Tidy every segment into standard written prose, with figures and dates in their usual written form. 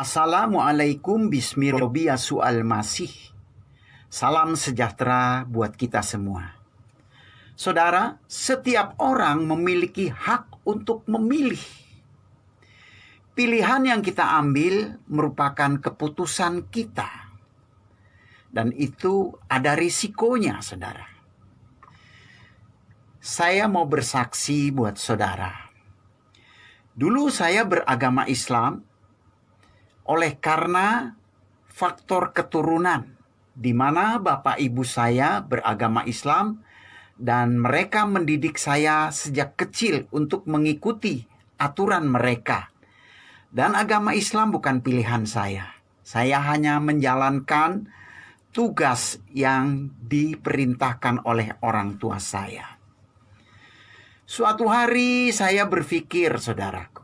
Assalamualaikum bismillahirrahmanirrahim masih. Salam sejahtera buat kita semua. Saudara, setiap orang memiliki hak untuk memilih. Pilihan yang kita ambil merupakan keputusan kita. Dan itu ada risikonya, saudara. Saya mau bersaksi buat saudara. Dulu saya beragama Islam oleh karena faktor keturunan, di mana bapak ibu saya beragama Islam dan mereka mendidik saya sejak kecil untuk mengikuti aturan mereka. Dan agama Islam bukan pilihan saya. Saya hanya menjalankan tugas yang diperintahkan oleh orang tua saya. Suatu hari saya berpikir, saudaraku,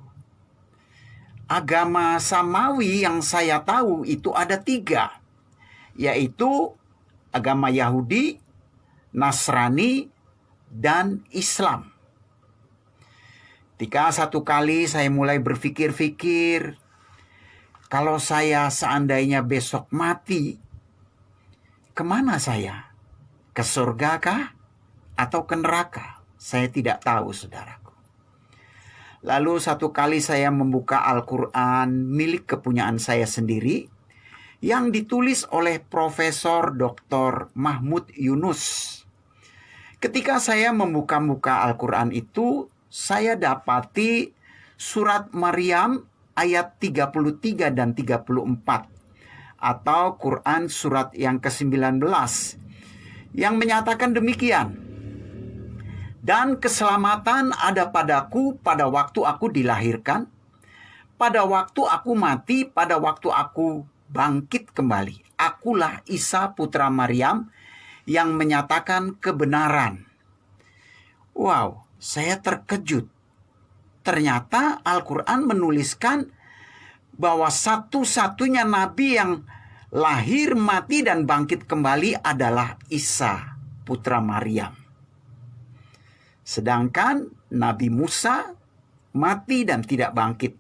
agama Samawi yang saya tahu itu ada 3, yaitu agama Yahudi, Nasrani, dan Islam. Ketika satu kali saya mulai berpikir-pikir, kalau saya seandainya besok mati, kemana saya? Ke surga kah? Atau ke neraka? Saya tidak tahu, saudaraku. Lalu satu kali saya membuka Al-Quran milik kepunyaan saya sendiri yang ditulis oleh Profesor Dr. Mahmud Yunus. Ketika saya membuka Al-Quran itu, saya dapati surat Maryam ayat 33 dan 34 atau Quran surat yang ke-19 yang menyatakan demikian. Dan keselamatan ada padaku pada waktu aku dilahirkan, pada waktu aku mati, pada waktu aku bangkit kembali. Akulah Isa putra Maryam yang menyatakan kebenaran. Wow, saya terkejut. Ternyata Al-Quran menuliskan bahwa satu-satunya nabi yang lahir, mati, dan bangkit kembali adalah Isa putra Maryam. Sedangkan Nabi Musa mati dan tidak bangkit.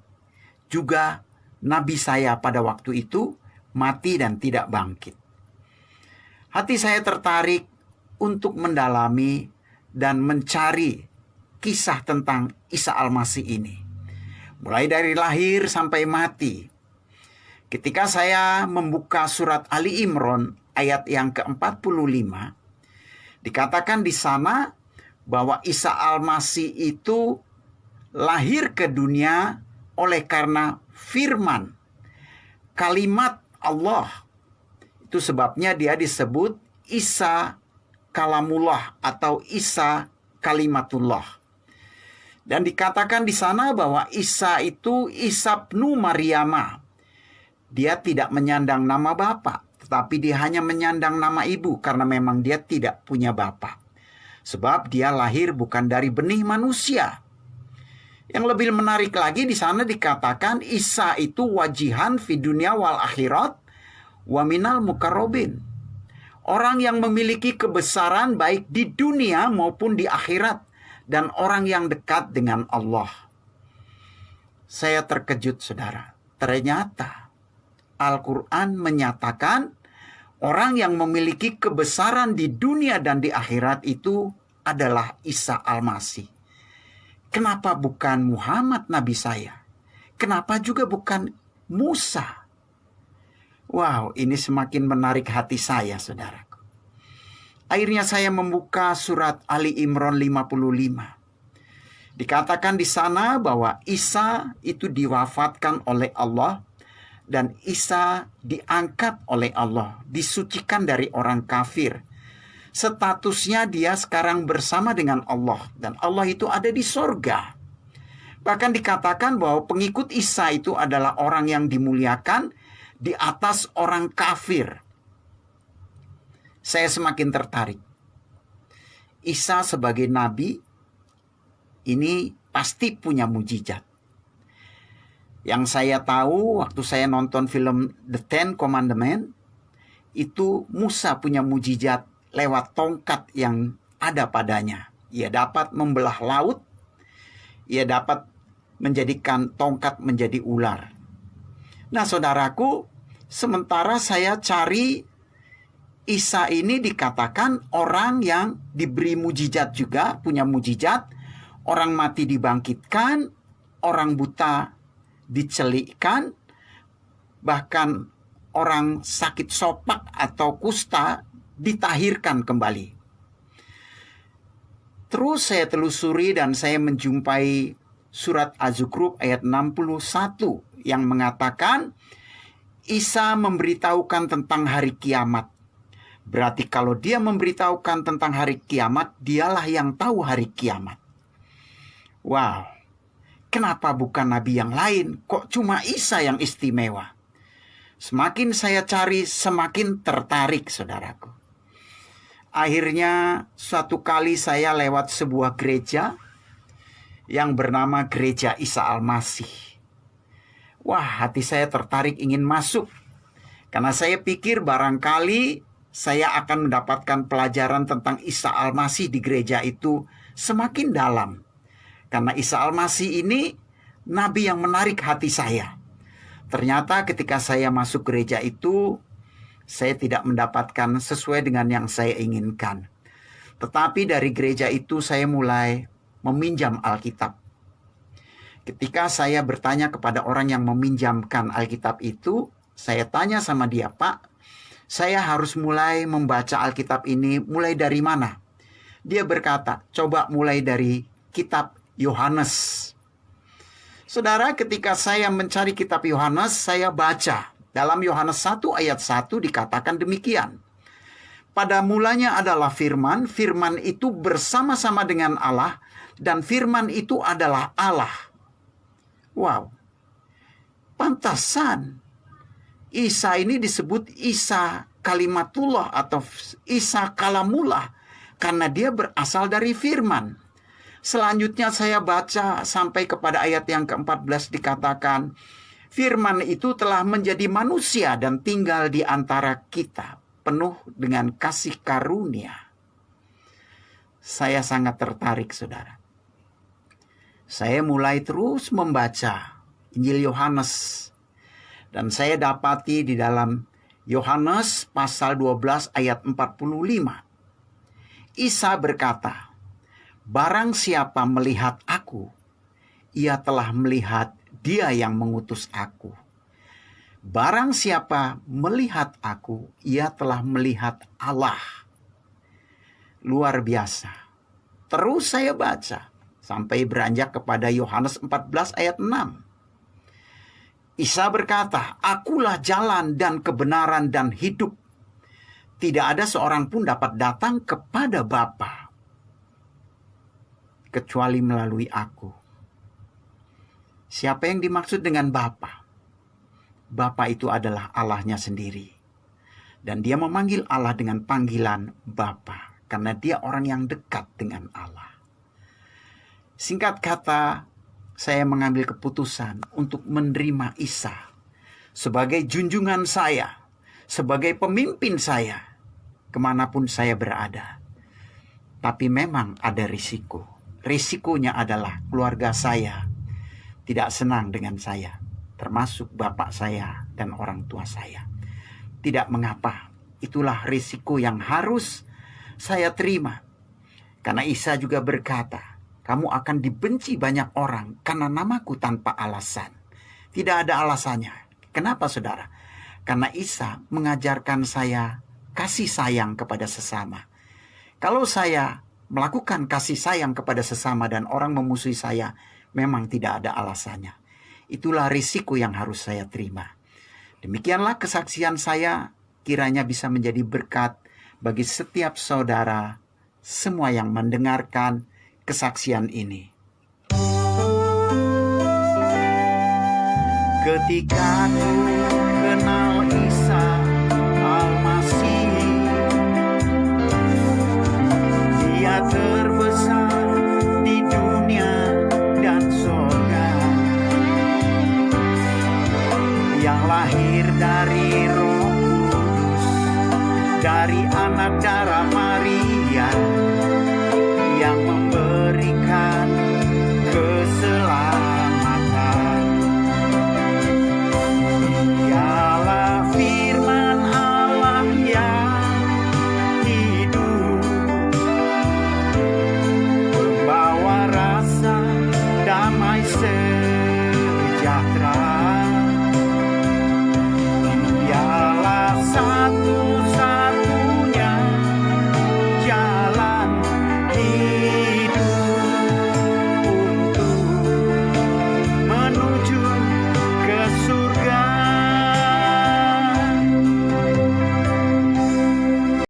Juga Nabi saya pada waktu itu mati dan tidak bangkit. Hati saya tertarik untuk mendalami dan mencari kisah tentang Isa Al-Masih ini. Mulai dari lahir sampai mati. Ketika saya membuka surat Ali Imran ayat yang ke-45, dikatakan di sana bahwa Isa Al-Masih itu lahir ke dunia oleh karena firman, kalimat Allah. Itu sebabnya dia disebut Isa Kalamullah atau Isa Kalimatullah. Dan dikatakan di sana bahwa Isa itu Isa bnu Maryama. Dia tidak menyandang nama bapa, tetapi dia hanya menyandang nama ibu karena memang dia tidak punya bapa. Sebab dia lahir bukan dari benih manusia. Yang lebih menarik lagi di sana dikatakan Isa itu wajihan fi dunya wal akhirat wa minal mukarrabin. Orang yang memiliki kebesaran baik di dunia maupun di akhirat. Dan orang yang dekat dengan Allah. Saya terkejut, saudara. Ternyata Al-Quran menyatakan orang yang memiliki kebesaran di dunia dan di akhirat itu adalah Isa Al-Masih. Kenapa bukan Muhammad Nabi saya? Kenapa juga bukan Musa? Wow, ini semakin menarik hati saya, saudaraku. Akhirnya saya membuka surat Ali Imran 55. Dikatakan di sana bahwa Isa itu diwafatkan oleh Allah dan Isa diangkat oleh Allah, disucikan dari orang kafir. Statusnya dia sekarang bersama dengan Allah dan Allah itu ada di sorga. Bahkan dikatakan bahwa pengikut Isa itu adalah orang yang dimuliakan di atas orang kafir. Saya semakin tertarik. Isa sebagai nabi ini pasti punya mujizat. Yang saya tahu waktu saya nonton film The Ten Commandments, itu Musa punya mujizat lewat tongkat yang ada padanya. Ia dapat membelah laut, ia dapat menjadikan tongkat menjadi ular. Nah, saudaraku, sementara saya cari, Isa ini dikatakan orang yang diberi mujizat juga, punya mujizat. Orang mati dibangkitkan, orang buta dicelikkan, bahkan orang sakit sopak atau kusta ditahirkan kembali. Terus saya telusuri dan saya menjumpai surat Az-Zukhruf ayat 61 yang mengatakan Isa memberitahukan tentang hari kiamat. Berarti kalau dia memberitahukan tentang hari kiamat, dialah yang tahu hari kiamat. Wow, kenapa bukan nabi yang lain? Kok cuma Isa yang istimewa? Semakin saya cari, semakin tertarik, saudaraku. Akhirnya suatu kali saya lewat sebuah gereja yang bernama Gereja Isa Al-Masih. Wah, hati saya tertarik ingin masuk. Karena saya pikir barangkali saya akan mendapatkan pelajaran tentang Isa Al-Masih di gereja itu semakin dalam. Karena Isa Al-Masih ini nabi yang menarik hati saya. Ternyata ketika saya masuk gereja itu, saya tidak mendapatkan sesuai dengan yang saya inginkan. Tetapi dari gereja itu saya mulai meminjam Alkitab. Ketika saya bertanya kepada orang yang meminjamkan Alkitab itu, saya tanya sama dia, "Pak, saya harus mulai membaca Alkitab ini mulai dari mana?" Dia berkata, "Coba mulai dari kitab Yohanes." Saudara, ketika saya mencari kitab Yohanes, saya baca. Dalam Yohanes 1 ayat 1 dikatakan demikian. Pada mulanya adalah firman, firman itu bersama-sama dengan Allah, dan firman itu adalah Allah. Wow, pantasan Isa ini disebut Isa Kalimatullah atau Isa Kalamullah karena dia berasal dari firman. Selanjutnya saya baca sampai kepada ayat yang ke-14 dikatakan, firman itu telah menjadi manusia dan tinggal di antara kita, penuh dengan kasih karunia. Saya sangat tertarik, saudara. Saya mulai terus membaca Injil Yohanes. Dan saya dapati di dalam Yohanes pasal 12 ayat 45. Isa berkata, "Barang siapa melihat aku, ia telah melihat Dia yang mengutus aku. Barang siapa melihat aku, ia telah melihat Allah." Luar biasa. Terus saya baca sampai beranjak kepada Yohanes 14 ayat 6. Isa berkata, "Akulah jalan dan kebenaran dan hidup. Tidak ada seorang pun dapat datang kepada Bapa kecuali melalui aku." Siapa yang dimaksud dengan Bapa? Bapa itu adalah Allahnya sendiri. Dan dia memanggil Allah dengan panggilan Bapa karena dia orang yang dekat dengan Allah. Singkat kata, saya mengambil keputusan untuk menerima Isa sebagai junjungan saya, sebagai pemimpin saya, kemanapun saya berada. Tapi memang ada risiko. Risikonya adalah keluarga saya tidak senang dengan saya, termasuk bapak saya dan orang tua saya. Tidak mengapa, itulah risiko yang harus saya terima. Karena Isa juga berkata, "Kamu akan dibenci banyak orang karena namaku tanpa alasan." Tidak ada alasannya. Kenapa, saudara? Karena Isa mengajarkan saya kasih sayang kepada sesama. Kalau saya melakukan kasih sayang kepada sesama dan orang memusuhi saya, memang tidak ada alasannya. Itulah risiko yang harus saya terima. Demikianlah kesaksian saya, kiranya bisa menjadi berkat bagi setiap saudara, semua yang mendengarkan kesaksian ini. Ketika ku kenal Isa Al-Masih, Dia terbesar di dunia dan surga, yang lahir dari Roh Kudus, dari anak darah Maria,